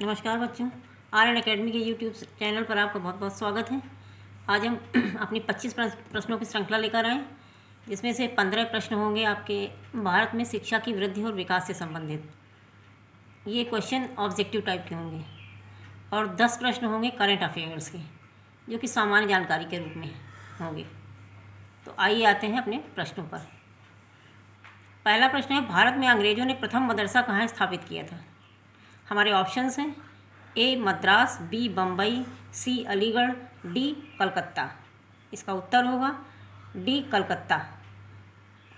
नमस्कार बच्चों, आर्यन एकेडमी के यूट्यूब चैनल पर आपका बहुत बहुत स्वागत है। आज हम अपनी 25 प्रश्नों की श्रृंखला लेकर आए, जिसमें से 15 प्रश्न होंगे आपके भारत में शिक्षा की वृद्धि और विकास से संबंधित। ये क्वेश्चन ऑब्जेक्टिव टाइप के होंगे और 10 प्रश्न होंगे करंट अफेयर्स के, जो कि सामान्य जानकारी के रूप में होंगे। तो आइए आते हैं अपने प्रश्नों पर। पहला प्रश्न है, भारत में अंग्रेजों ने प्रथम मदरसा कहाँ स्थापित किया था? हमारे ऑप्शंस हैं ए मद्रास, बी बम्बई, सी अलीगढ़, डी कलकत्ता। इसका उत्तर होगा D Calcutta.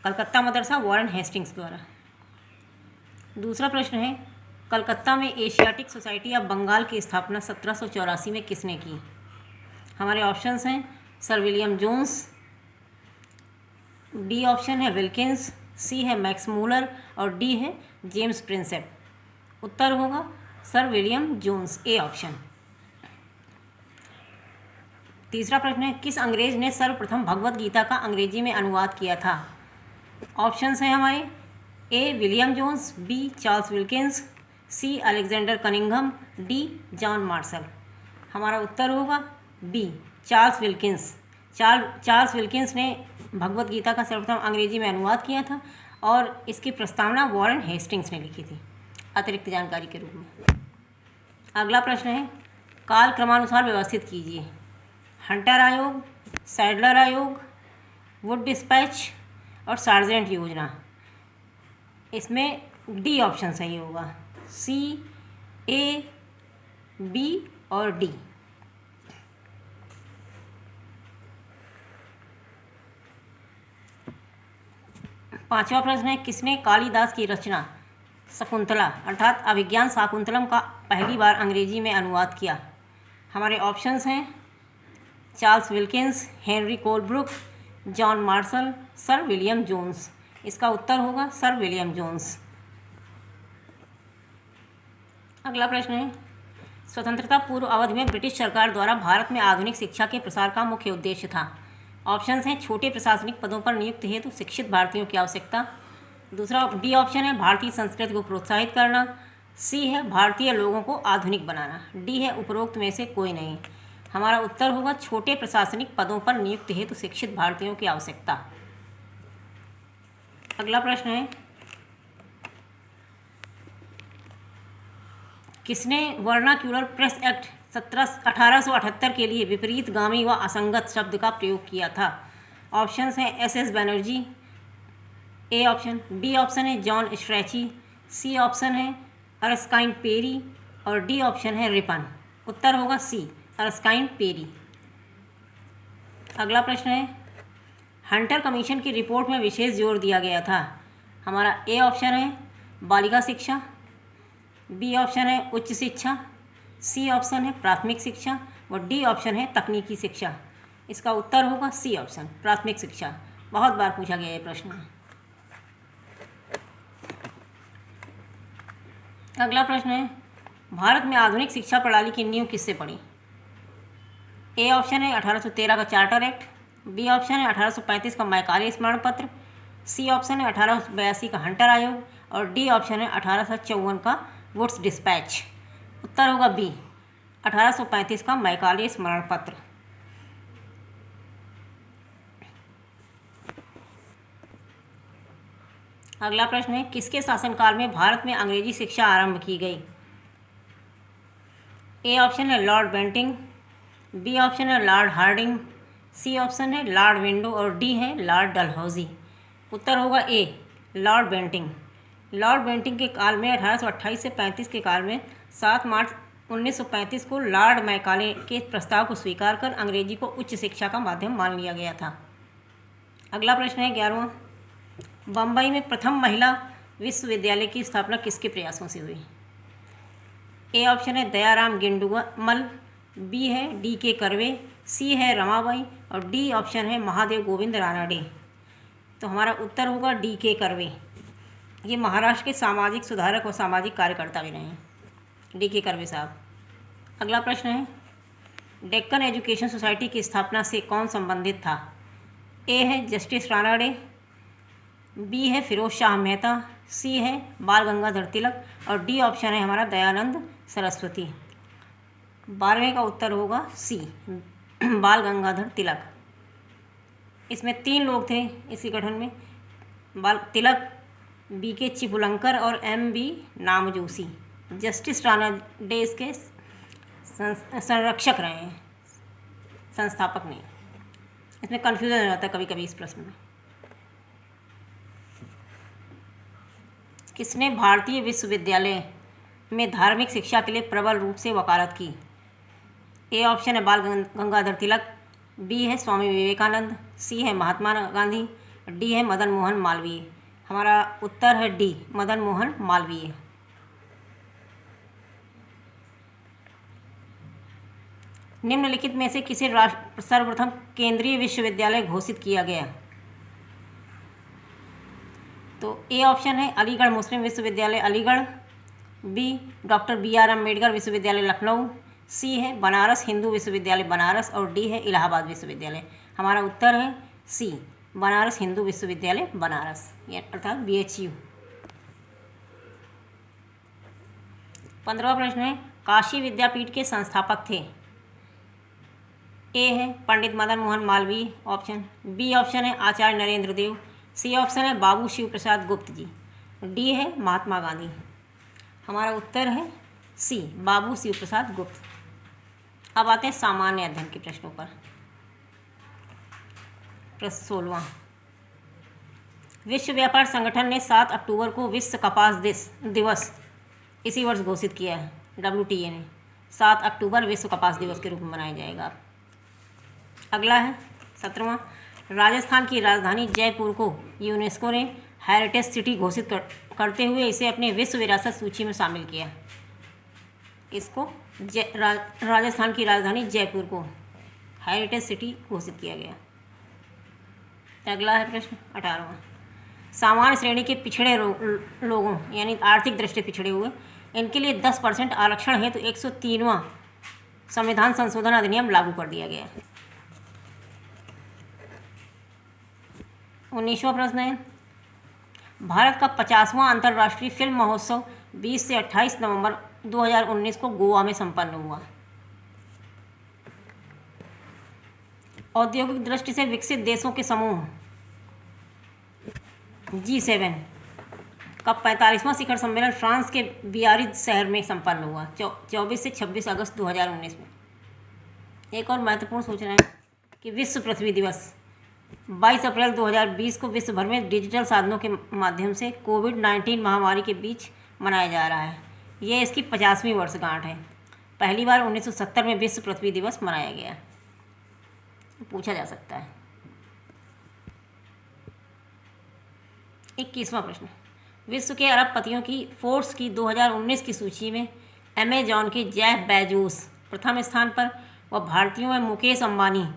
Calcutta Madrasa Warren Hastings द्वारा। दूसरा प्रश्न है, कलकत्ता में एशियाटिक सोसाइटी ऑफ बंगाल की स्थापना 1784 में किसने की? हमारे ऑप्शंस हैं sir William Jones, B option है विल्किंस, सी है मैक्स मूलर और डी है जेम्स प्रिंसेप। उत्तर होगा sir William Jones, A option. तीसरा प्रश्न है, किस अंग्रेज ने सर्वप्रथम भगवत गीता का अंग्रेजी में अनुवाद किया था? ऑप्शंस हैं हमारे A William Jones, B Charles Wilkins, C Alexander Cunningham, D John Marshall. हमारा उत्तर होगा B Charles Wilkins. Charles Wilkins ने भगवत गीता का सर्वप्रथम अंग्रेजी में अनुवाद किया था और इसकी प्रस्तावना वॉरेन हेस्टिंग्स ने लिखी थी, अतिरिक्त जानकारी के रूप में। अगला प्रश्न है, काल क्रमानुसार व्यवस्थित कीजिए। हंटर आयोग, सैडलर आयोग, वुड डिस्पैच और सार्जेंट योजना। इसमें डी ऑप्शन सही होगा, सी, ए, बी और डी। पांचवा प्रश्न है, किसने कालिदास की रचना शकुंतला अर्थात अभिज्ञान शाकुंतलम का पहली बार अंग्रेजी में अनुवाद किया? हमारे ऑप्शंस हैं Charles Wilkins, Henry Colebrooke, John Marshall, sir William Jones. इसका उत्तर होगा सर विलियम जोन्स। अगला प्रश्न है, स्वतंत्रता पूर्व अवधि में ब्रिटिश सरकार द्वारा भारत में आधुनिक शिक्षा के प्रसार का मुख्य उद्देश्य था? ऑप्शंस हैं छोटे प्रशासनिक पदों पर नियुक्त हेतु शिक्षित भारतीयों की आवश्यकता। दूसरा बी ऑप्शन है भारतीय संस्कृति को प्रोत्साहित करना, सी है भारतीय लोगों को आधुनिक बनाना, डी है उपरोक्त में से कोई नहीं। हमारा उत्तर होगा छोटे प्रशासनिक पदों पर नियुक्त हेतु शिक्षित भारतीयों की आवश्यकता। अगला प्रश्न है, किसने वर्नाक्यूलर प्रेस एक्ट 1878 के लिए विपरीतगामी व असंगत शब्द का प्रयोग किया था? ऑप्शंस हैं S Banerjee, A option, B option है जॉन स्ट्रैची, सी ऑप्शन है अर्स्काइन पेरी और डी ऑप्शन है रिपन। उत्तर होगा सी अर्स्काइन पेरी। अगला प्रश्न है, हंटर कमीशन की रिपोर्ट में विशेष जोर दिया गया था? हमारा ए ऑप्शन है बालिका शिक्षा, बी ऑप्शन है उच्च शिक्षा, सी ऑप्शन है प्राथमिक शिक्षा और डी ऑप्शन है तकनीकी शिक्षा। इसका उत्तर होगा सी ऑप्शन प्राथमिक शिक्षा। बहुत बार पूछा गया ये प्रश्न। अगला प्रश्न है, भारत में आधुनिक शिक्षा प्रणाली की नींव किससे पड़ी? ए ऑप्शन है 1813 का चार्टर एक्ट, बी ऑप्शन है 1835 का मैकाले स्मरण पत्र, सी ऑप्शन है 1882 का हंटर आयोग और डी ऑप्शन है 1854 का वुड्स डिस्पैच। उत्तर होगा बी 1835 का मैकाले स्मरण पत्र। अगला प्रश्न है, किसके शासनकाल में भारत में अंग्रेजी शिक्षा आरंभ की गई? ए ऑप्शन है लॉर्ड बेंटिंग, बी ऑप्शन है लॉर्ड हार्डिंग, सी ऑप्शन है लॉर्ड विंडो और डी है लॉर्ड डलहौजी। उत्तर होगा ए लॉर्ड बेंटिंग। लॉर्ड बेंटिंग के काल में 1828 से 35 के काल में 7 मार्च 1935 को लॉर्ड मैकाले के प्रस्ताव को स्वीकार कर अंग्रेजी को उच्च शिक्षा का माध्यम मान लिया गया था। अगला प्रश्न है 11वां, बम्बई में प्रथम महिला विश्वविद्यालय की स्थापना किसके प्रयासों से हुई? ए ऑप्शन है दयाराम गेंडुमल, बी है डी के कर्वे, सी है रमाबाई और डी ऑप्शन है महादेव गोविंद रानाडे। तो हमारा उत्तर होगा डी के कर्वे। ये महाराष्ट्र के सामाजिक सुधारक और सामाजिक कार्यकर्ता भी रहे हैं, डी के कर्वे साहब। अगला प्रश्न है, डेक्कन एजुकेशन सोसाइटी की स्थापना से कौन संबंधित था? ए है जस्टिस रानाडे, बी है फिरोज शाह मेहता, सी है बाल गंगाधर तिलक और डी ऑप्शन है हमारा दयानंद सरस्वती। 12वें का उत्तर होगा सी बाल गंगाधर तिलक। इसमें 3 लोग थे इसी गठन में, बाल तिलक, BK चिपलंकर और MB Namjoshi. Justice Rana day इसके संरक्षक रहे हैं, संस्थापक नहीं। इसमें कन्फ्यूजन हो जाता है कभी कभी इस प्रश्न में। किसने भारतीय विश्वविद्यालय में धार्मिक शिक्षा के लिए प्रबल रूप से वकालत की? ए ऑप्शन है बाल गंगाधर तिलक, बी है स्वामी विवेकानंद, सी है महात्मा गांधी, डी है मदन मोहन मालवीय। हमारा उत्तर है डी मदन मोहन मालवीय। निम्नलिखित में से किसे सर्वप्रथम केंद्रीय विश्वविद्यालय घोषित किया गया? तो ए ऑप्शन है अलीगढ़ मुस्लिम विश्वविद्यालय Aligarh, B doctor BR Ambedkar विश्वविद्यालय लखनऊ, सी है बनारस हिंदू विश्वविद्यालय बनारस और डी है इलाहाबाद विश्वविद्यालय। हमारा उत्तर है सी बनारस हिंदू विश्वविद्यालय बनारस, अर्थात BHU। 15वां प्रश्न है काशी विद्यापीठ के संस्थापक थे? ए है Pandit Madan Mohan Malaviya option, B option है आचार्य नरेंद्र देव, सी ऑप्शन है बाबू शिव प्रसाद गुप्त जी, डी है महात्मा गांधी। हमारा उत्तर है सी बाबू शिव प्रसाद गुप्त। अब आते हैं सामान्य अध्ययन के प्रश्नों पर। प्रश्न 16वां, विश्व व्यापार संगठन ने 7 अक्टूबर को विश्व कपास दिवस इसी वर्ष घोषित किया है। WTA ने 7 अक्टूबर विश्व कपास दिवस के रूप में मनाया जाएगा। अगला है 17वां, राजस्थान की राजधानी जयपुर को यूनेस्को ने हेरिटेज सिटी घोषित करते हुए इसे अपने विश्व विरासत सूची में शामिल किया। इसको राजस्थान की राजधानी जयपुर को हेरिटेज सिटी घोषित किया गया। अगला है प्रश्न 18वां, सामान्य श्रेणी के पिछड़े लोगों यानी आर्थिक दृष्टि पिछड़े हुए इनके लिए 10% आरक्षण हेतु 103वां संविधान संशोधन अधिनियम लागू कर दिया गया। 19वां प्रश्न है भारत का 50वां अंतर्राष्ट्रीय फिल्म महोत्सव 20 से 28 नवंबर 2019 को गोवा में संपन्न हुआ। औद्योगिक दृष्टि से विकसित देशों के समूह G7 का 45वां शिखर सम्मेलन फ्रांस के बियारिज़ शहर में संपन्न हुआ 24 से 26 अगस्त 2019 में। एक और महत्वपूर्ण सूचना है कि विश्व पृथ्वी दिवस 22 अप्रैल 2020 को विश्व भर में डिजिटल साधनों के माध्यम से कोविड-19 महामारी के बीच मनाया जा रहा है। यह इसकी 50वीं वर्षगांठ है। पहली बार 1970 में विश्व पृथ्वी दिवस मनाया गया। पूछा जा सकता है। 21वां प्रश्न, विश्व के अरबपतियों की फोर्ब्स की 2019 की सूची में अमेजॉन के जेफ बेजोस प्रथम स्थान पर व भारतीयों में मुकेश अंबानी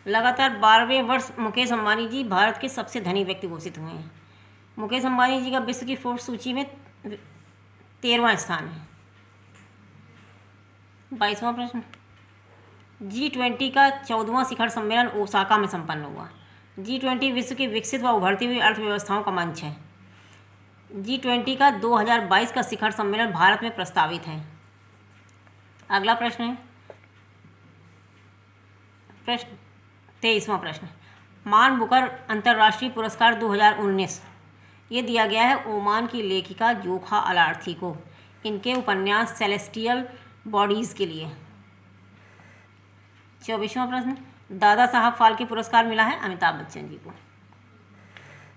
लगातार 12वें वर्ष मुकेश अंबानी जी भारत के सबसे धनी व्यक्ति घोषित हुए हैं। मुकेश अंबानी जी का विश्व की फोर्ब्स सूची में 13वां स्थान है। 22वां प्रश्न, G20 का 14वां शिखर सम्मेलन ओसाका में संपन्न हुआ। G20 विश्व की विकसित व उभरती हुई अर्थव्यवस्थाओं का मंच है। G20 का 2022 का शिखर सम्मेलन भारत में प्रस्तावित है। अगला प्रश्न है प्रश्न 23वां प्रश्न, मान बुकर अंतर्राष्ट्रीय पुरस्कार 2019 ये दिया गया है ओमान की लेखिका जोखा अलार्थी को इनके उपन्यास सेलेस्टियल बॉडीज़ के लिए। 24वां प्रश्न, दादा साहब फाल्के पुरस्कार मिला है अमिताभ बच्चन जी को।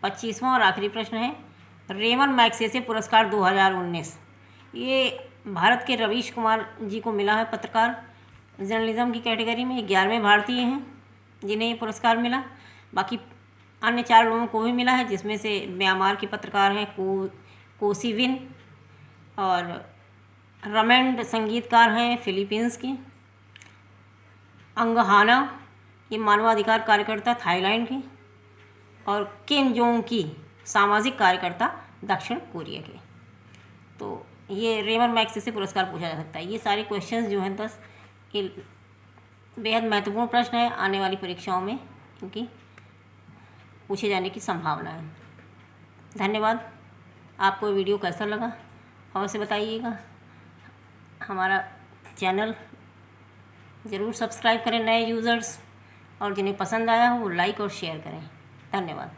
25वां और आखिरी प्रश्न है रेमन मैग्सेसे पुरस्कार 2019 ये भारत के रवीश कुमार जी को मिला है। पत्रकार जर्नलिज्म की कैटेगरी में 11वें भारतीय हैं जिन्हें ये पुरस्कार मिला। बाकी अन्य 4 लोगों को भी मिला है, जिसमें से म्यांमार के पत्रकार हैं कोसिविन और रमेंड संगीतकार हैं फिलीपींस की, अंगहाना ये मानवाधिकार कार्यकर्ता थाईलैंड की, और किम जोंग की सामाजिक कार्यकर्ता दक्षिण कोरिया के। तो ये रेमन मैग्सेसे पुरस्कार पूछा जा सकता है। ये सारे क्वेश्चंस जो हैं 10 ये बेहद महत्वपूर्ण प्रश्न है आने वाली परीक्षाओं में इनकी पूछे जाने की संभावना है। धन्यवाद। आपको वीडियो कैसा लगा अवश्य बताइएगा। हमारा चैनल ज़रूर सब्सक्राइब करें नए यूज़र्स, और जिन्हें पसंद आया हो वो लाइक और शेयर करें। धन्यवाद।